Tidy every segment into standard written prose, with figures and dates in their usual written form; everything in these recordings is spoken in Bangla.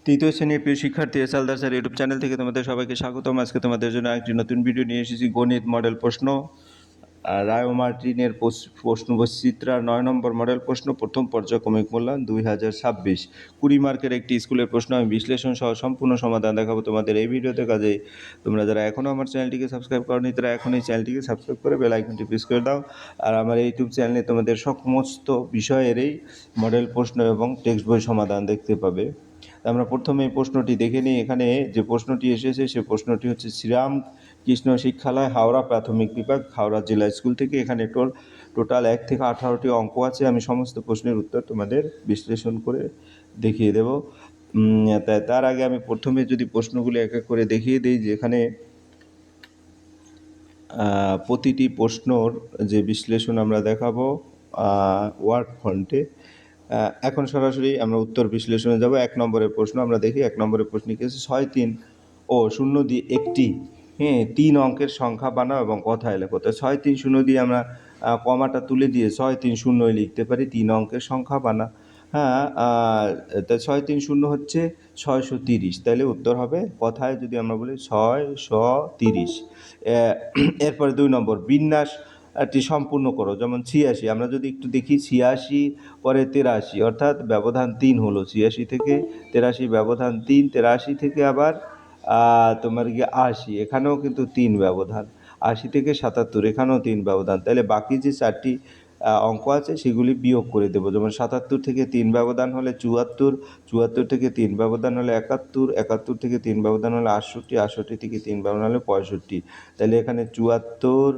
তৃতীয় শ্রেণীর প্রিয় শিক্ষার্থী এসএলদার স্যার ইউটিউব চ্যানেল থেকে তোমাদের সবাইকে স্বাগতম। আজকে তোমাদের জন্য একটি নতুন ভিডিও নিয়ে এসেছি, গণিত মডেল প্রশ্ন। রায় মার্টিনের প্রশ্নবৈচিত্রা 9 নম্বর মডেল প্রশ্ন, প্রথম পর্যায়ক্রমিক মূল্যায়ন 2026, 20 মার্কের একটি স্কুলের প্রশ্ন। আমি বিশ্লেষণ সহ সম্পূর্ণ সমাধান দেখাবো তোমাদের এই ভিডিওতে। কাজে তোমরা যারা এখনও আমার চ্যানেলটিকে সাবস্ক্রাইব করোনি তারা এখনই চ্যানেলটিকে সাবস্ক্রাইব করে বেল আইকনটি প্রেস করে দাও। আর আমার ইউটিউব চ্যানেলে তোমাদের সমস্ত বিষয়েরই মডেল প্রশ্ন এবং টেক্সট বই সমাধান দেখতে পাবে। আমরা প্রথমে এই প্রশ্নটি দেখে নিই। এখানে যে প্রশ্নটি এসেছে সে প্রশ্নটি হচ্ছে শ্রীরাম কৃষ্ণ শিক্ষালয়, হাওড়া প্রাথমিক বিভাগ, হাওড়া জেলা স্কুল থেকে। এখানে টোটাল 1 থেকে 18টি অঙ্ক আছে। আমি সমস্ত প্রশ্নের উত্তর তোমাদের বিশ্লেষণ করে দেখিয়ে দেব। তার আগে আমি প্রথমে যদি প্রশ্নগুলি এক এক করে দেখিয়ে দিই, যে এখানে প্রতিটি প্রশ্নর যে বিশ্লেষণ আমরা দেখাবো ওয়ার্ড ফন্টে। এখন সরাসরি আমরা উত্তর বিশ্লেষণে যাব। 1 নম্বরের প্রশ্ন আমরা দেখি। 1 নম্বরের প্রশ্ন কি আছে? 6, 3 ও 0 দিয়ে একটি 3 অঙ্কের সংখ্যা বানাও এবং কথায় লেখো। তো 6, 3, 0 দিয়ে আমরা কমাটা তুলে দিয়ে 6, 3, 0 লিখতে পারি। 3 অঙ্কের সংখ্যা বানা। তা 6, 3, 0 হচ্ছে 630। তাহলে উত্তর হবে কথায় যদি আমরা বলি 630। এরপরে 2 নম্বর, বিন্যাসটি সম্পূর্ণ করো। যেমন 86, আমরা যদি একটু দেখি 86 পরে 83, অর্থাৎ ব্যবধান 3 হলো। 86 থেকে 83 ব্যবধান 3, 83 থেকে আবার তোমার গিয়ে 80, এখানেও কিন্তু 3 ব্যবধান। 80 থেকে 77, এখানেও 3 ব্যবধান। তাহলে বাকি যে 4টি অঙ্ক আছে সেগুলি বিয়োগ করে দেবো। যেমন 77 থেকে 3 ব্যবধান হলে 74, 74 থেকে 3 ব্যবধান হলে 71, 71 থেকে 3 ব্যবধান হলে 68, 68 থেকে 3 ব্যবধান হলে 65। তাহলে এখানে 74,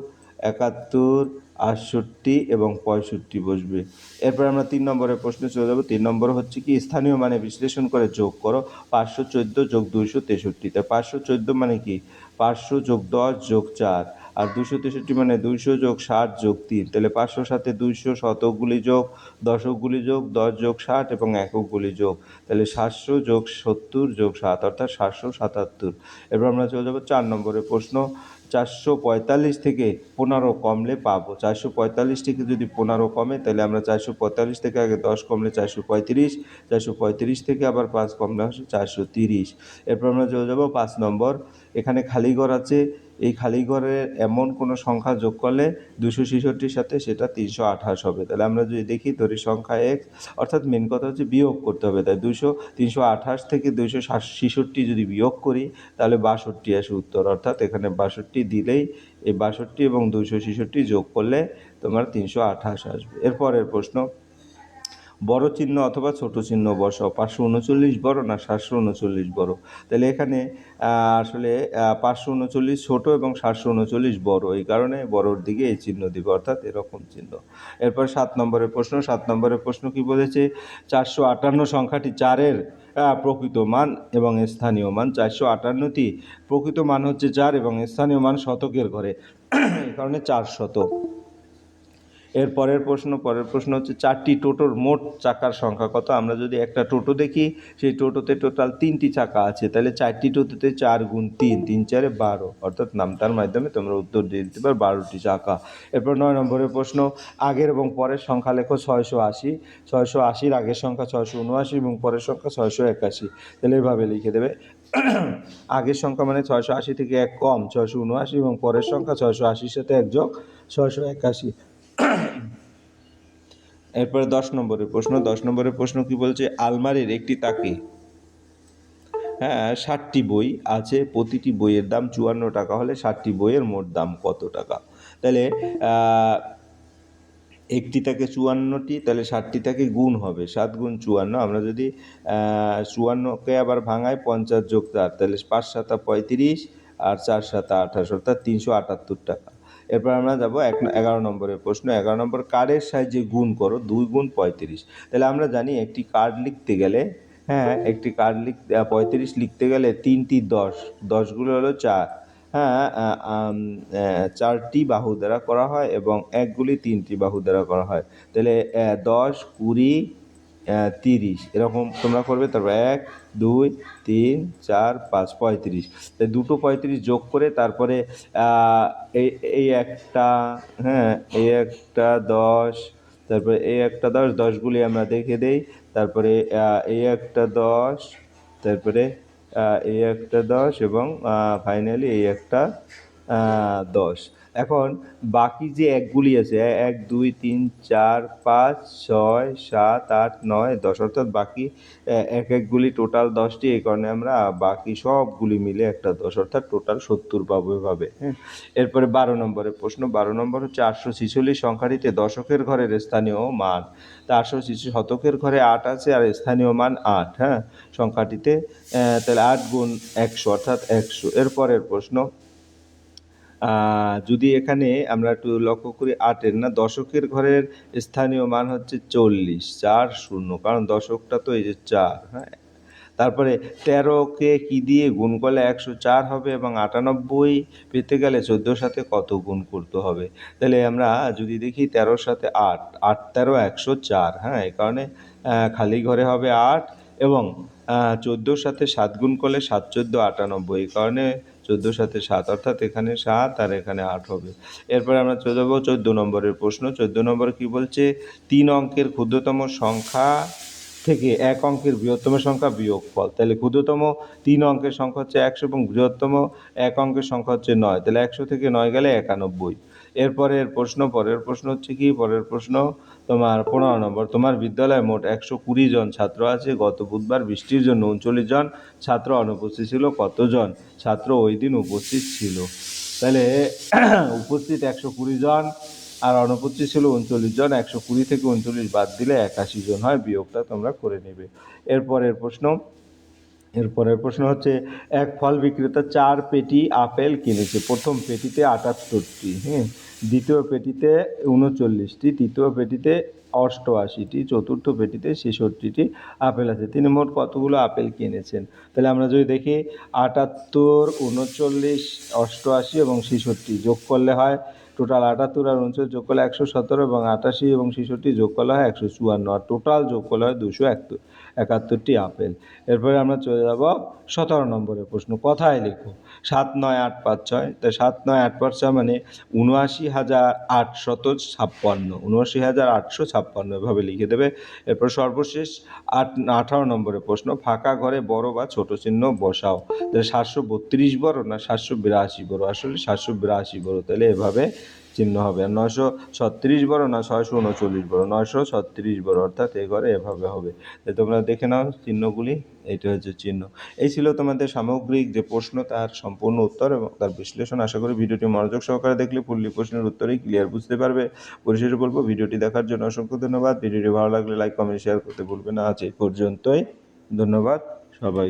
71, 68 এবং 65 বসবে। এরপর আমরা 3 নম্বরের প্রশ্নে চলে যাব। 3 নম্বর হচ্ছে কি, স্থানীয় মানে বিশ্লেষণ করে যোগ করো। 514 যোগ 263। তাই 514 মানে কি? 500 যোগ 10 যোগ 4। আর 263 মানে 200 যোগ 60 যোগ 3। তাহলে 500 সাথে 200, শতকগুলি যোগ, দশকগুলি যোগ, 10 যোগ 60 এবং এককগুলি যোগ। তাহলে 700 যোগ 70 যোগ 7, অর্থাৎ 777। এরপর আমরা চলে যাব 4 নম্বরের প্রশ্ন। 445 থেকে 15 কমলে পাবো। 445 থেকে যদি 15 কমে তাহলে আমরা 445 থেকে আগে 10 কমলে 435, 435 থেকে আবার 5 কমলে আসে 430। এরপর আমরা চলে যাব 5 নম্বর। এখানে খালি ঘর আছে। এই খালি ঘরের এমন কোনো সংখ্যা যোগ করলে 266-র সাথে সেটা 328 হবে। তাহলে আমরা যদি দেখি ধরি সংখ্যা x, অর্থাৎ মেন কথা হচ্ছে বিয়োগ করতে হবে। তাই 328 থেকে 266 যদি বিয়োগ করি তাহলে 62 আসে উত্তর। অর্থাৎ এখানে 62 দিলেই এই 62 এবং 266 যোগ করলে তোমার 328 আসবে। এরপরের প্রশ্ন, বড় চিহ্ন অথবা ছোট চিহ্ন বসাও। 539 বড় না 739 বড়? তাহলে এখানে আসলে 539 ছোট এবং 739 বড়, এই কারণে বড়র দিকে এই চিহ্ন দিবে, অর্থাৎ এরকম চিহ্ন। এরপর 7 নম্বরের প্রশ্ন। 7 নম্বরের প্রশ্ন কি বলেছে? 458 সংখ্যাটি 4-এর প্রকৃত মান এবং স্থানীয় মান। 458টি প্রকৃত মান হচ্ছে 4 এবং স্থানীয় মান শতকের ঘরে, এই কারণে 400। পরের প্রশ্ন হচ্ছে 4টি টোটোর মোট চাকার সংখ্যা কত? আমরা যদি একটা টোটো দেখি, সেই টোটোতে টোটাল 3টি চাকা আছে। তাহলে 4টি টোটোতে 4 গুণ 3, 3 4 12, অর্থাৎ নামতার মাধ্যমে তোমরা উত্তর দিয়ে দিতে পারো 12টি চাকা। এরপর 9 নম্বরের প্রশ্ন, আগের এবং পরের সংখ্যা লেখো। 680, 680-র আগের সংখ্যা 679 এবং পরের সংখ্যা 681। তাহলে এভাবে লিখে দেবে। আগের সংখ্যা মানে 680 থেকে 1 কম 679 এবং পরের সংখ্যা 680-র সাথে 1 যোগ 681। এরপরে 10 নম্বরের প্রশ্ন। 10 নম্বরের প্রশ্ন কি বলছে? আলমারির একটি তাকে 60টি বই আছে, প্রতিটি বইয়ের দাম 54 টাকা হলে 60টি বইয়ের মোট দাম কত টাকা? তাহলে একটি তাকে 54টি, তাহলে 60টি তাকে গুণ হবে 7 গুণ 54। আমরা যদি 54কে আবার ভাঙাই 50 যোগ 4, তাহলে 5 7 35 আর 4 7 28, অর্থাৎ 378 টাকা। এরপর আমরা যাব 11 নম্বরের প্রশ্ন। 11 নম্বর, কার্ডের সাহায্যে গুণ করো 2 গুণ 35। তাহলে আমরা জানি একটি কার্ড লিখতে গেলে, একটি কার্ড 35 লিখতে গেলে 3টি 10, 10গুলো হলো 4, 4টি বাহু দ্বারা করা হয় এবং একগুলি 3টি বাহু দ্বারা করা হয়। তাহলে 10, 20, 30 এরকম তোমরা করবে। তারপর 1 2 3 4 5 35। তাই দুটো 35 যোগ করে তারপরে এই একটা, এই একটা 10, তারপরে এই একটা 10, 10গুলি আমরা দেখে দেই। তারপরে এই একটা 10, তারপরে এই একটা 10 এবং ফাইনালি এই একটা 10। এখন বাকি যে একগুলি আছে 1 2 3 4 5 6 7 8 9 10, অর্থাৎ বাকি একগুলি টোটাল 10টি, এই কারণে আমরা বাকি সবগুলি মিলে একটা 10, অর্থাৎ টোটাল 70 পাবো এভাবে। হ্যাঁ, এরপরে 12 নম্বরের প্রশ্ন। 12 নম্বর হচ্ছে 846 সংখ্যাটিতে দশকের ঘরের স্থানীয় মান। তা 846 শতকের ঘরে 8 আছে আর স্থানীয় মান 8। হ্যাঁ, সংখ্যাটিতে তাহলে 8 গুণ 100 অর্থাৎ 100। এরপরের প্রশ্ন, যদি এখানে আমরা একটু লক্ষ্য করি 8-এর না, দশকের ঘরের স্থানীয় মান হচ্ছে 40, 4 0, কারণ দশকটা তো এই যে 4। হ্যাঁ, তারপরে 13কে কি দিয়ে গুণ করলে 104 হবে এবং 98 পেতে গেলে 14 সাথে কত গুণ করতে হবে? তাহলে আমরা যদি দেখি 13-র সাথে 8, 8 13 104। হ্যাঁ, এই কারণে খালি ঘরে হবে 8 এবং 14-র সাথে 7 গুণ করলে 7 14 98, এই কারণে 14-র সাথে 7, অর্থাৎ এখানে 7 আর এখানে 8 হবে। এরপরে আমরা চলে যাবো 14 নম্বরের প্রশ্ন। 14 নম্বর কি বলছে? 3 অঙ্কের ক্ষুদ্রতম সংখ্যা থেকে 1 অঙ্কের বৃহত্তম সংখ্যা বিয়োগফল। তাহলে ক্ষুদ্রতম 3 অঙ্কের সংখ্যা হচ্ছে 100 এবং বৃহত্তম 1 অঙ্কের সংখ্যা হচ্ছে 9। তাহলে 100 থেকে 9 গেলে 91। পরের প্রশ্ন হচ্ছে কি? পরের প্রশ্ন তোমার 15 নম্বর। তোমার বিদ্যালয়ে মোট 120 জন ছাত্র আছে। গত বুধবার বৃষ্টির জন্য 39 জন ছাত্র অনুপস্থিত ছিল। কতজন ছাত্র ওই দিন উপস্থিত ছিল? তাহলে উপস্থিত 120 জন আর অনুপস্থিত ছিল 39 জন। 120 থেকে 39 বাদ দিলে 81 জন হয়। বিয়োগটা তোমরা করে নেবে। এরপরের প্রশ্ন হচ্ছে, এক ফল বিক্রেতা 4 পেটি আপেল কিনেছে। প্রথম পেটিতে 78টি, হ্যাঁ, দ্বিতীয় পেটিতে 39টি, তৃতীয় পেটিতে 88টি, চতুর্থ পেটিতে 66টি আপেল আছে। তিনি মোট কতগুলো আপেল কিনেছেন? তাহলে আমরা যদি দেখি 78, 39, 88 এবং 66 যোগ করলে হয় টোটাল 78 আর 39 যোগ করলে 117 এবং 88 এবং 66 যোগ করলে হয় 154, আর টোটাল যোগ করলে হয় 271টি আপেল। এরপরে আমরা চলে যাব 17 নম্বরের প্রশ্ন। কথায় লেখো 7 9 8 5 6। তাই 7 9 8 5 6 মানে 79,856, 79,856 এভাবে লিখে দেবে। এরপর সর্বশেষ 18 নম্বরের প্রশ্ন। ফাঁকা ঘরে বড় বা ছোট চিহ্ন বসাও। তাহলে 732 বড় না 782 বড়? আসলে 782 বড়, তাহলে এভাবে চিহ্ন হবে। আর 936 বড় না 639 বড়? 936 বড়, অর্থাৎ এ ঘরে এভাবে হবে। তাই তোমরা দেখে নাও চিহ্নগুলি। এইটা হচ্ছে চিহ্ন। এই ছিল তোমাদের সামগ্রিক যে প্রশ্ন তার সম্পূর্ণ উত্তর এবং তার বিশ্লেষণ। আশা করি ভিডিওটি মনোযোগ সহকারে দেখলে ফুললি প্রশ্নের উত্তরেই ক্লিয়ার বুঝতে পারবে। পরিশেষে বলবো, ভিডিওটি দেখার জন্য অসংখ্য ধন্যবাদ। ভিডিওটি ভালো লাগলে লাইক কমেন্ট শেয়ার করতে ভুলবে না। আজ এই পর্যন্তই। ধন্যবাদ সবাই।